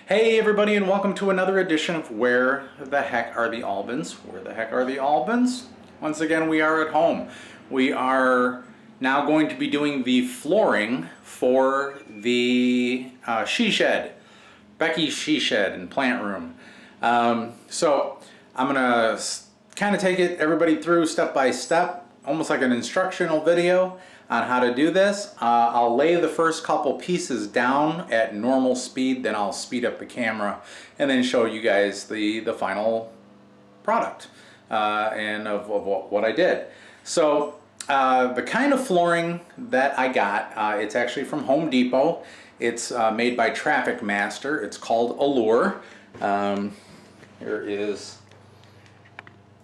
Hey everybody, and welcome to another edition of Where the Heck Are the Albans? Where the heck are the Albans? Once again, we are at home. We are now going to be doing the flooring for the she shed, Becky's she shed and plant room. So I'm gonna kind of take everybody through step by step, almost like an instructional video on how to do this. I'll lay the first couple pieces down at normal speed, then I'll speed up the camera and then show you guys the final product and of what I did. So the kind of flooring that I got, it's actually from Home Depot. It's made by Traffic Master. It's called Allure. Here is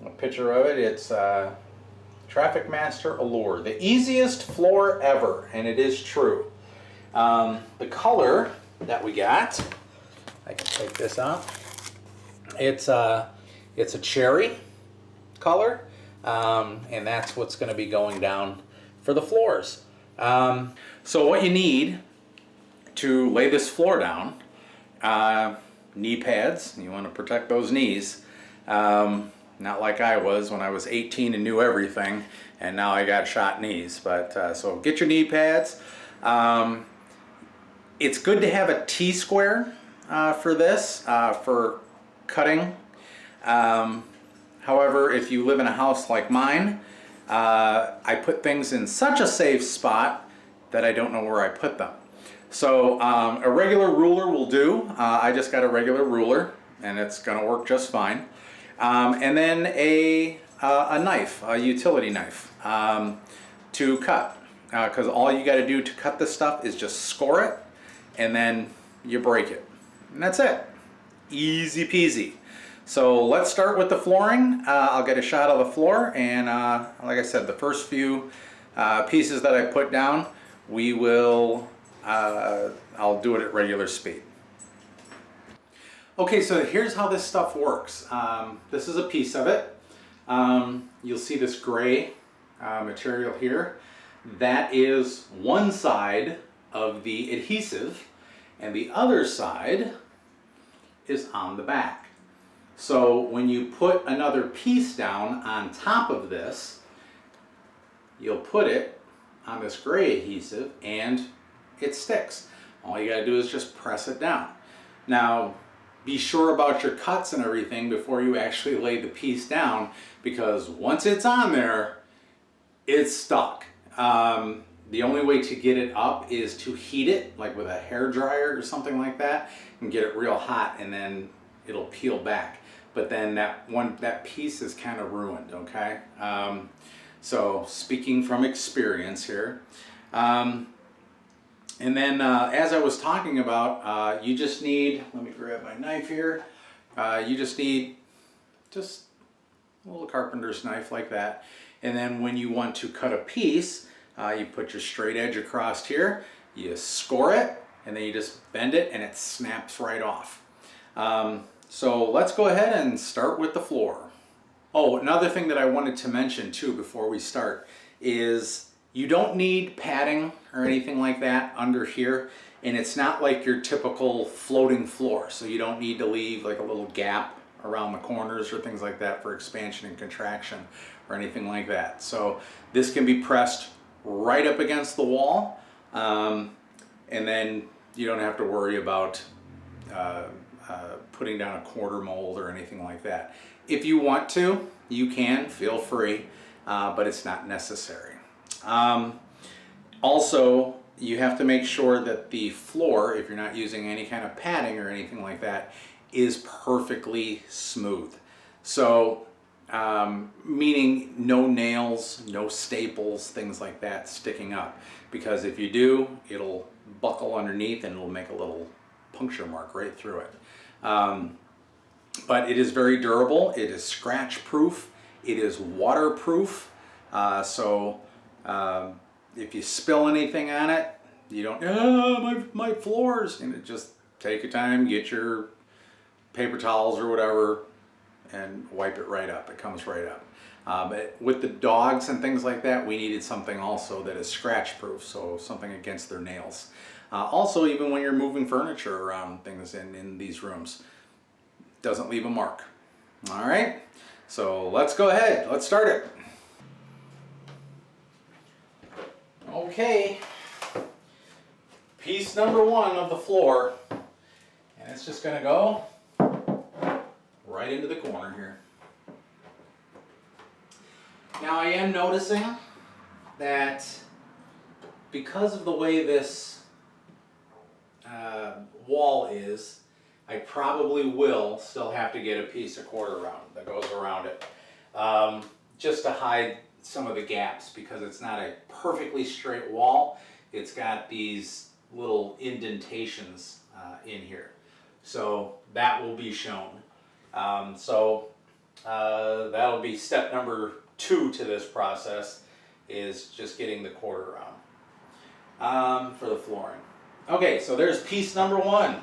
a picture of it. It's Traffic Master Allure, the easiest floor ever, and it is true. The color that we got, I can take this out. It's a cherry color, and that's what's going to be going down for the floors. So what you need to lay this floor down, knee pads. You want to protect those knees. Not like I was when I was 18 and knew everything, and now I got shot knees. But so get your knee pads. It's good to have a T-square for this, for cutting. However, if you live in a house like mine, I put things in such a safe spot that I don't know where I put them. So a regular ruler will do. I just got a regular ruler, and it's going to work just fine. And then a knife, a utility knife, to cut. Because all you got to do to cut this stuff is just score it, and then you break it. And that's it. Easy peasy. So let's start with the flooring. I'll get a shot of the floor, and like I said, the first few pieces that I put down, we will, I'll do it at regular speed. Okay, so here's how this stuff works. This is a piece of it. You'll see this gray material here. That is one side of the adhesive, and the other side is on the back. So when you put another piece down on top of this, you'll put it on this gray adhesive and it sticks. All you gotta do is just press it down. Now, be sure about your cuts and everything before you actually lay the piece down, because once it's on there, it's stuck. The only way to get it up is to heat it, like with a hair dryer or something like that, and get it real hot, and then it'll peel back. But then that piece is kind of ruined, okay? So speaking from experience here. And then as I was talking about, you just need, let me grab my knife here, you just need just a little carpenter's knife like that. And then when you want to cut a piece, you put your straight edge across here, you score it, and then you just bend it and it snaps right off. So let's go ahead and start with the floor. Oh, another thing that I wanted to mention too before we start is you don't need padding or anything like that under here, and it's not like your typical floating floor, so you don't need to leave like a little gap around the corners or things like that for expansion and contraction or anything like that. So this can be pressed right up against the wall, and then you don't have to worry about putting down a quarter mold or anything like that. If you want to, you can, feel free, but it's not necessary. Also, you have to make sure that the floor, if you're not using any kind of padding or anything like that, is perfectly smooth. So, meaning no nails, no staples, things like that sticking up. Because if you do, it'll buckle underneath and it'll make a little puncture mark right through it. But it is very durable, it is scratch proof, it is waterproof, so if you spill anything on it, you don't, my floors, and just take your time, get your paper towels or whatever, and wipe it right up. It comes right up. But with the dogs and things like that, we needed something also that is scratch proof, so something against their nails. Also, even when you're moving furniture around things in these rooms, doesn't leave a mark. All right, so let's go ahead. Let's start it. Okay, piece number one of the floor, and it's just going to go right into the corner here. Now I am noticing that because of the way this wall is, I probably will still have to get a piece of quarter round that goes around it, just to hide some of the gaps, because it's not a perfectly straight wall. It's got these little indentations in here, so that will be shown. That'll be step number 2 to this process, is just getting the quarter round for the flooring. Okay, so there's piece number 1.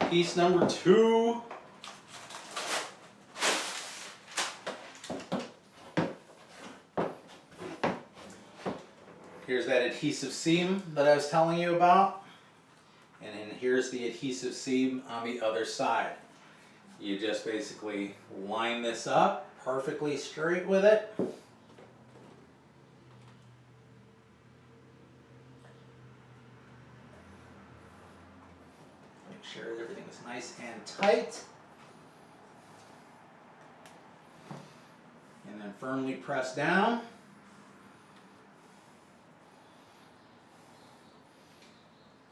Piece number 2. Here's that adhesive seam that I was telling you about. And then here's the adhesive seam on the other side. You just basically line this up perfectly straight with it. Make sure everything is nice and tight. And then firmly press down.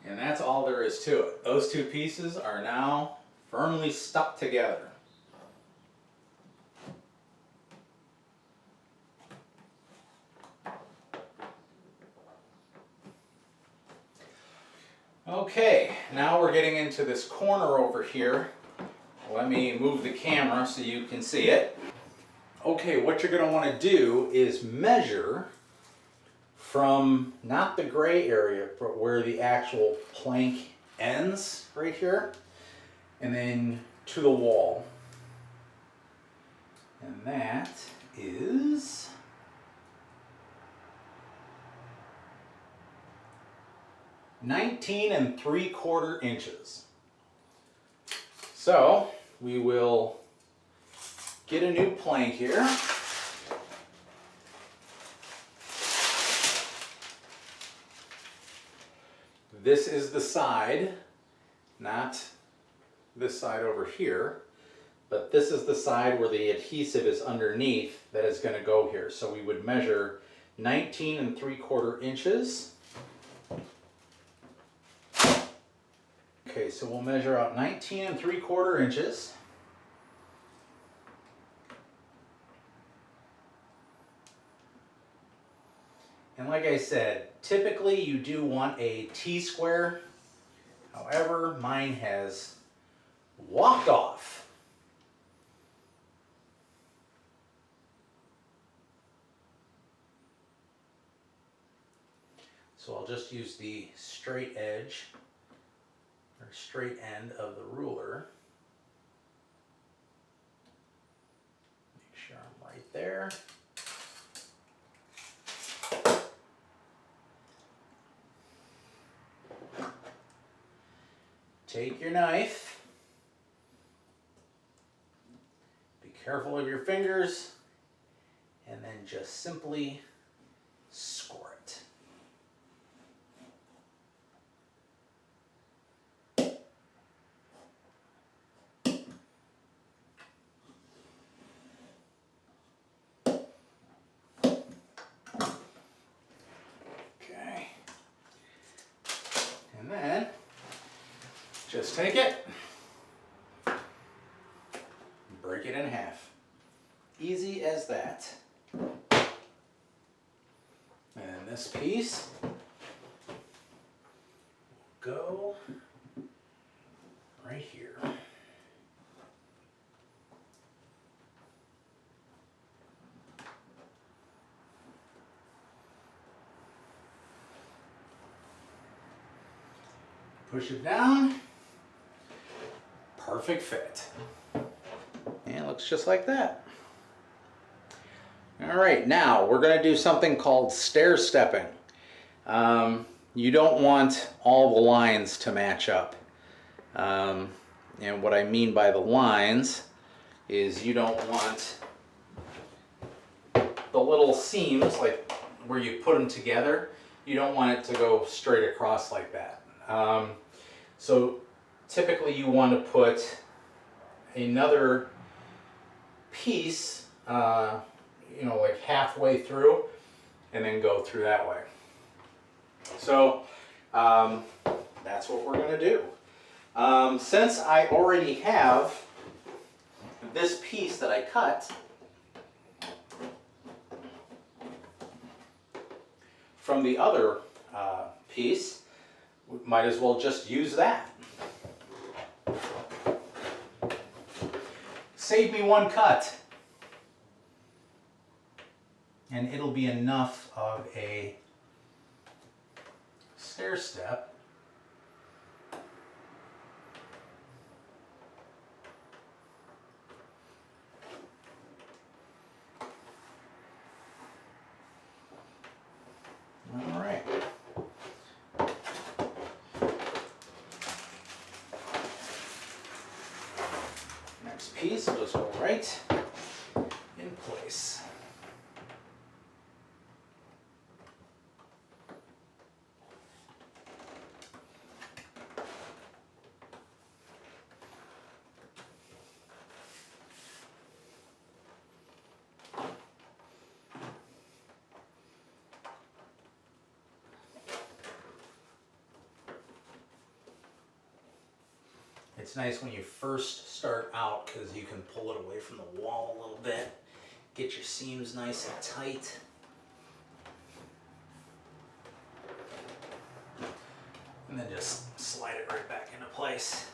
And that's all there is to it. Those two pieces are now firmly stuck together. Okay, now we're getting into this corner over here. Let me move the camera so you can see it. Okay, what you're going to want to do is measure from not the gray area, but where the actual plank ends right here, and then to the wall. And that is 19 3/4 inches. So we will get a new plank here. This is the side, not this side over here, but this is the side where the adhesive is underneath that is going to go here. So we would measure 19 3/4 inches. Okay, so we'll measure out 19 3/4 inches. And like I said, typically you do want a T-square. However, mine has walked off. So I'll just use the straight edge or straight end of the ruler. Make sure I'm right there. Take your knife, be careful of your fingers, and then just simply score it. Okay, and then just take it, break it in half. Easy as that. And this piece will go right here. Push it down. Perfect fit. And it looks just like that. All right, now we're going to do something called stair stepping. you don't want all the lines to match up. And what I mean by the lines is you don't want the little seams, like where you put them together, you don't want it to go straight across like that. So typically you want to put another piece, you know, like halfway through, and then go through that way. So that's what we're going to do. Since I already have this piece that I cut from the other piece, we might as well just use that. Save me one cut. And it'll be enough of a stair step all right. Next piece will just go right in place. It's nice when you first start out because you can pull it away from the wall a little bit, get your seams nice and tight. And then just slide it right back into place.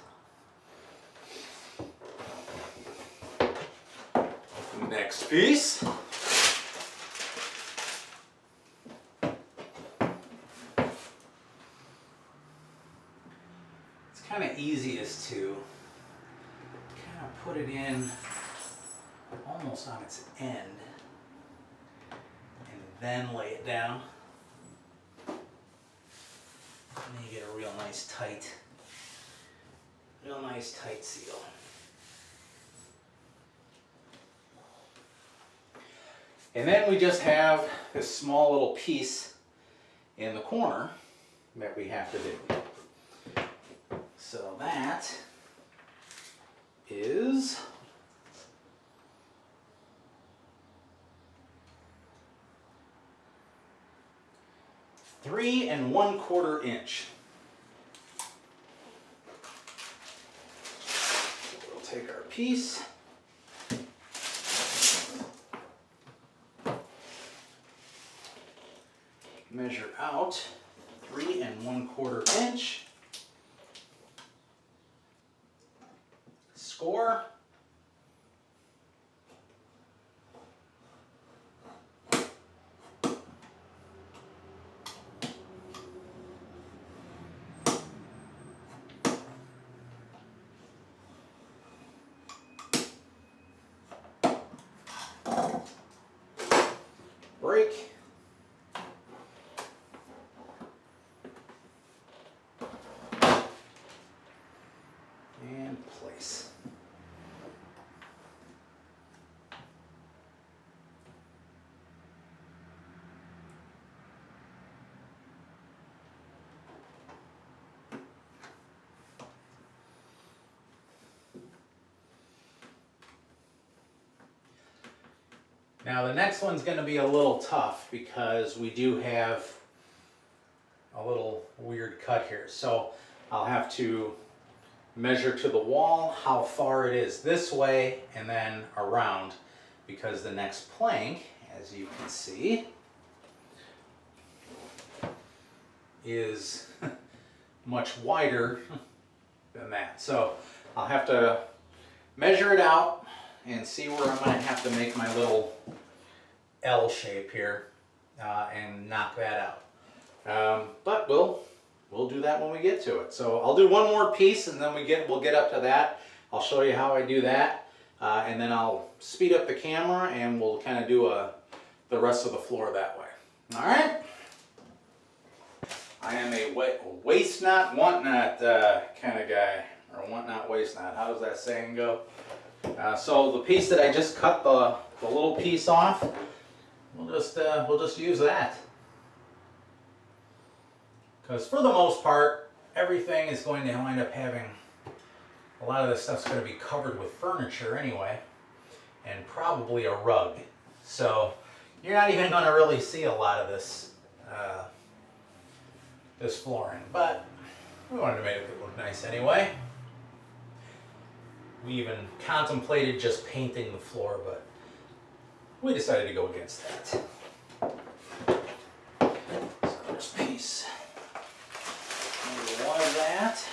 Next piece. Kind of easiest to kind of put it in almost on its end and then lay it down. And then you get a real nice tight seal. And then we just have this small little piece in the corner that we have to do. So that is three and 1/4 inch. So we'll take our piece, measure out 3 and 1/4 inch. Score. Break. And place. Now the next one's going to be a little tough because we do have a little weird cut here. So I'll have to measure to the wall how far it is this way and then around, because the next plank, as you can see, is much wider than that. So I'll have to measure it out and see where I'm going to have to make my little L shape here and knock that out. But we'll do that when we get to it. So I'll do one more piece and then we'll get up to that. I'll show you how I do that, and then I'll speed up the camera and we'll kind of do the rest of the floor that way. All right. I am a waste not, want not kind of guy. Or want not, waste not. How does that saying go? So the piece that I just cut the little piece off, we'll just use that. Because for the most part, everything is going to wind up having, a lot of this stuff's going to be covered with furniture anyway, and probably a rug. So you're not even going to really see a lot of this this flooring, but we wanted to make it look nice anyway. We even contemplated just painting the floor, but we decided to go against that. So there's a piece. Maybe one of that.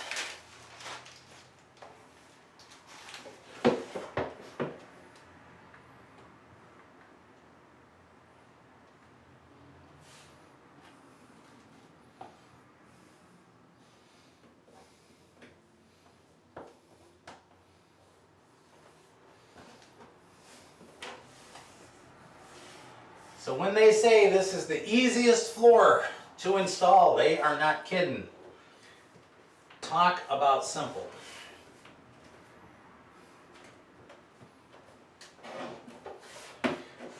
So when they say this is the easiest floor to install, they are not kidding. Talk about simple.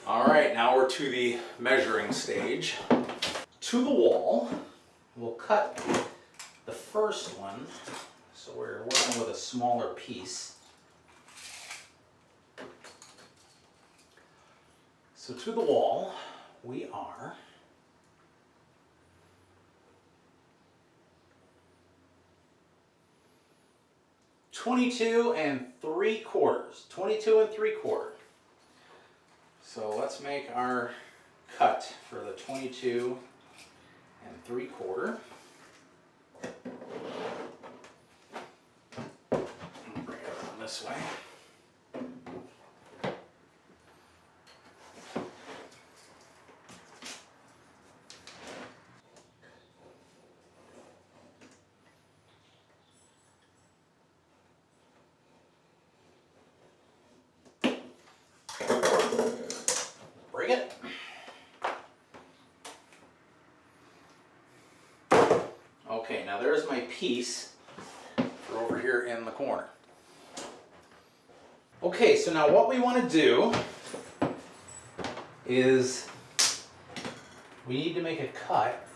All right, now we're to the measuring stage. To the wall, we'll cut the first one, so we're working with a smaller piece. So to the wall, we are 22 3/4. 22 3/4. So let's make our cut for the 22 3/4. Bring it around this way. Bring it. Okay, now there's my piece for over here in the corner. Okay, so now what we want to do is we need to make a cut.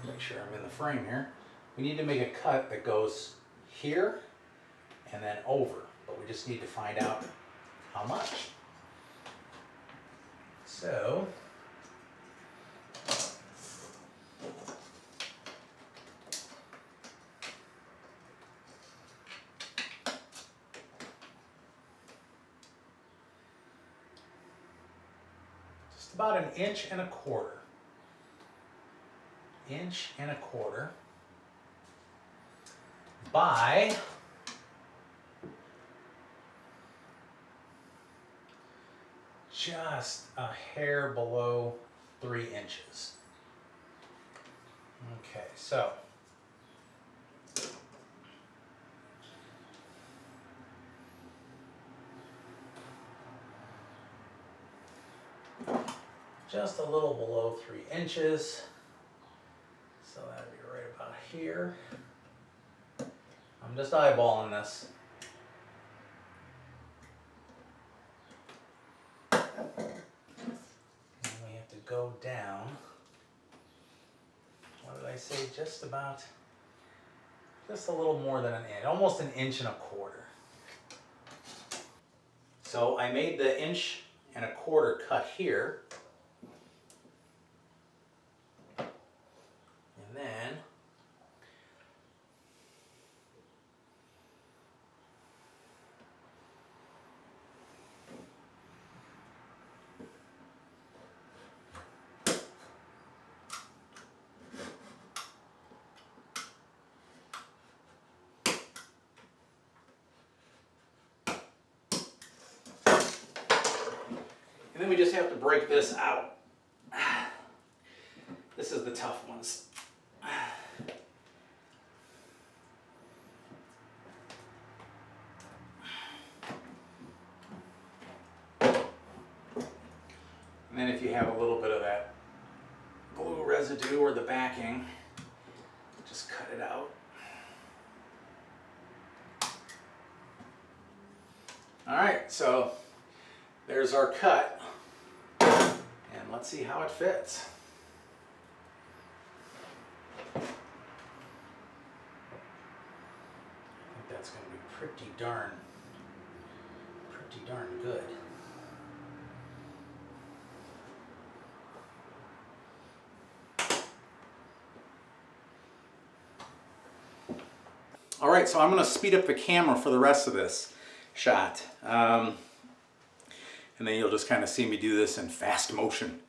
Make sure I'm in the frame here. We need to make a cut that goes here and then over, but we just need to find out how much. So just about 1 1/4 inches. 1 1/4 by just a hair below 3 inches. Okay, so just a little below 3 inches. So that'd be right about here. I'm just eyeballing this. Go down, what did I say, just a little more than 1 inch, almost 1 1/4 inches. So I made the 1 1/4 inch cut here, and then we just have to break this out. This is the tough ones. And then if you have a little bit of that glue residue residue or the backing, just cut it out. All right, so there's our cut, and let's see how it fits. I think that's going to be pretty darn good. All right, so I'm going to speed up the camera for the rest of this shot. And then you'll just kind of see me do this in fast motion.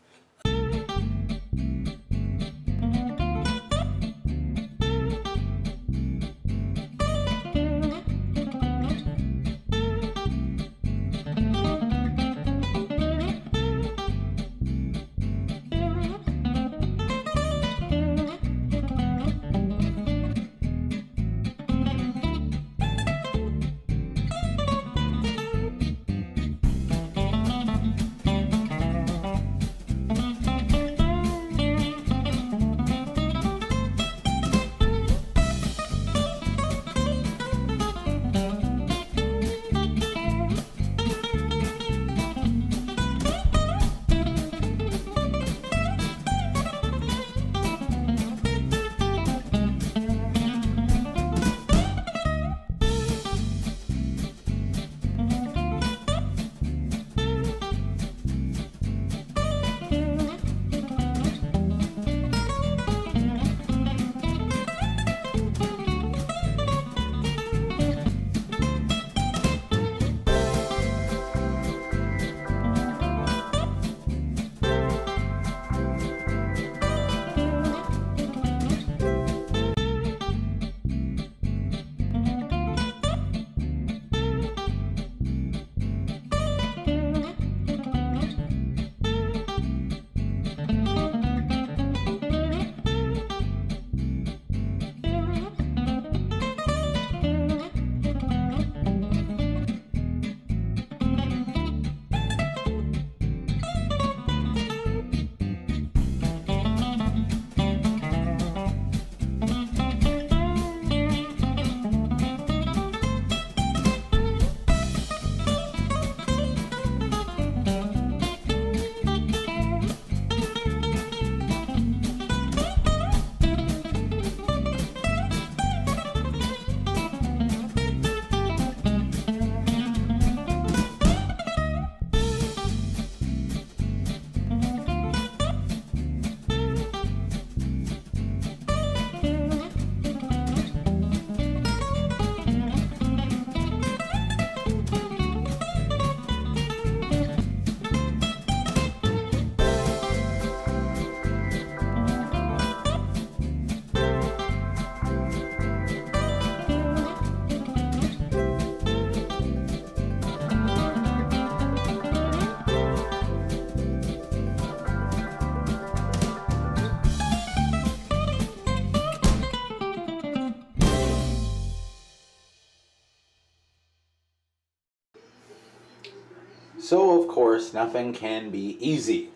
So, of course, nothing can be easy.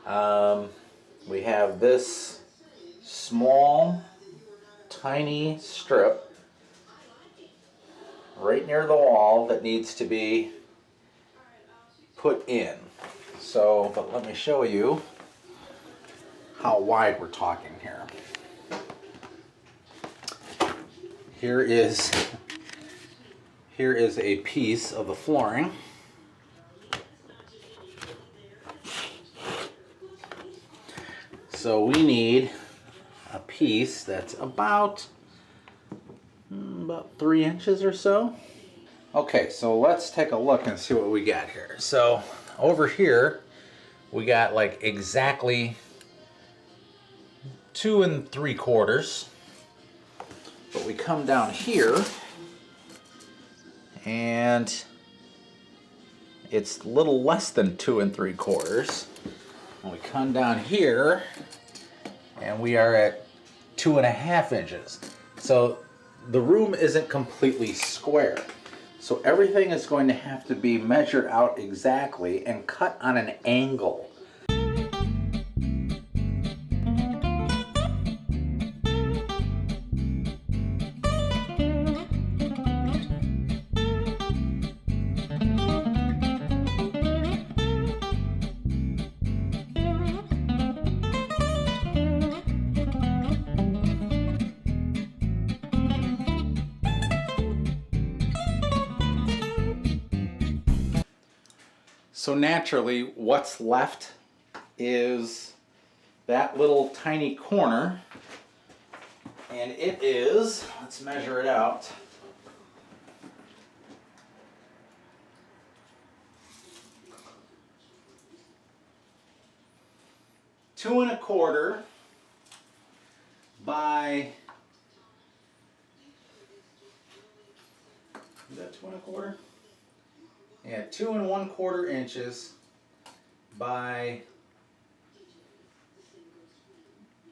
We have this small, tiny strip right near the wall that needs to be put in. So, but let me show you how wide we're talking here. Here is a piece of the flooring. So we need a piece that's about 3 inches or so. Okay, so let's take a look and see what we got here. So over here, we got like exactly 2 3/4. But we come down here and it's a little less than 2 3/4. And we come down here and we are at 2 1/2 inches. So the room isn't completely square. So everything is going to have to be measured out exactly and cut on an angle. So naturally, what's left is that little tiny corner, and it is, let's measure it out, 2 1/4 by, is that 2 1/4? Yeah, 2 1/4 inches by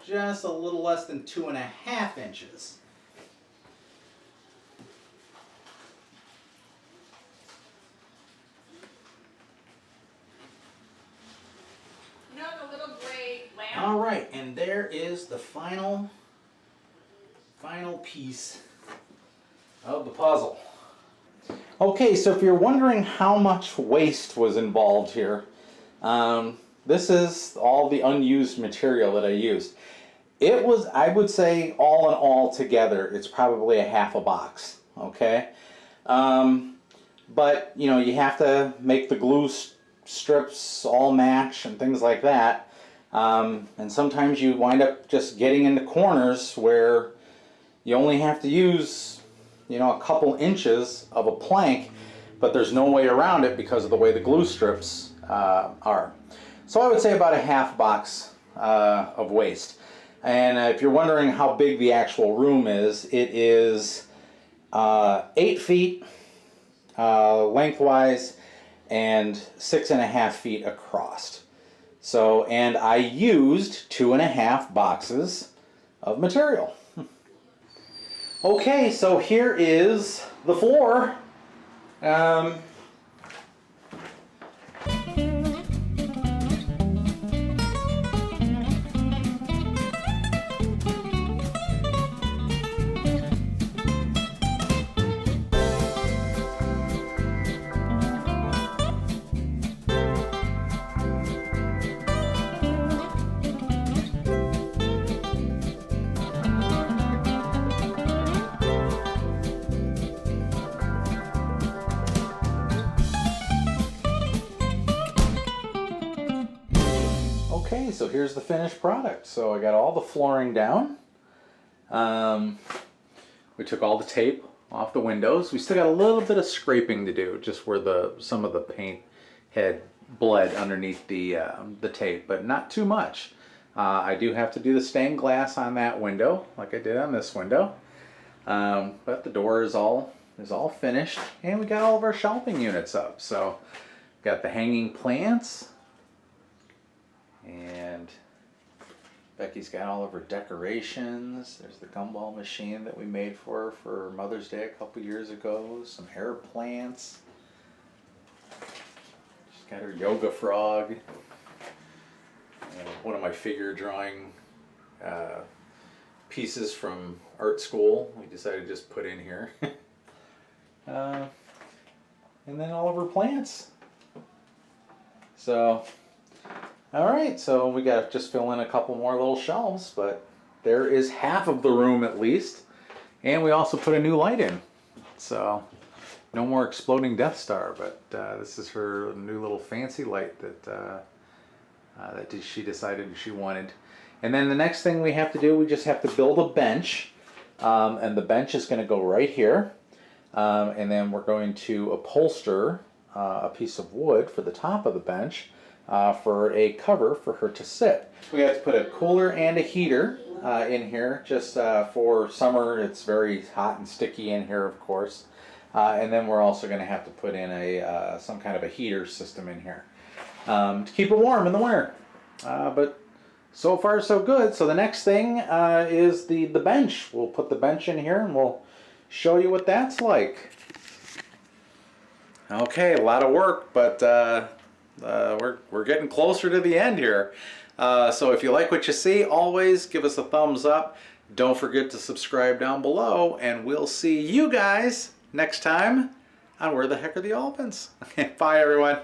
just a little less than 2 1/2 inches. You know the little gray lamp? All right, and there is the final piece of the puzzle. Okay, so if you're wondering how much waste was involved here, this is all the unused material that I used. It was, I would say, all in all together, it's probably a half a box, okay? But, you know, you have to make the glue strips all match and things like that. And sometimes you wind up just getting into corners where you only have to use, you know, a couple inches of a plank, but there's no way around it because of the way the glue strips are. So I would say about a half box of waste. And if you're wondering how big the actual room is, it is 8 feet lengthwise and 6 1/2 feet across. So, and I used 2 1/2 boxes of material. Okay, so here is the floor. Okay, so here's the finished product. So I got all the flooring down. We took all the tape off the windows. We still got a little bit of scraping to do, just where some of the paint had bled underneath the tape, but not too much. I do have to do the stained glass on that window, like I did on this window. But the door is all finished, and we got all of our shelving units up. So got the hanging plants. And Becky's got all of her decorations. There's the gumball machine that we made for Mother's Day a couple years ago. Some hair plants. She's got her yoga frog. And one of my figure drawing pieces from art school we decided to just put in here. And then all of her plants. So alright, so we got to just fill in a couple more little shelves, but there is half of the room at least. And we also put a new light in. So no more exploding Death Star, but this is her new little fancy light that she decided she wanted. And then the next thing we have to do, we just have to build a bench. And the bench is going to go right here. And then we're going to upholster a piece of wood for the top of the bench. For a cover for her to sit. We have to put a cooler and a heater in here just for summer. It's very hot and sticky in here, of course. And then we're also going to have to put in some kind of a heater system in here to keep it warm in the winter. But so far so good. So the next thing is the bench. We'll put the bench in here and we'll show you what that's like. Okay, a lot of work, but we're getting closer to the end here. So if you like what you see, always give us a thumbs up. Don't forget to subscribe down below, and we'll see you guys next time on Where the Heck Are the Albans? Okay, bye everyone.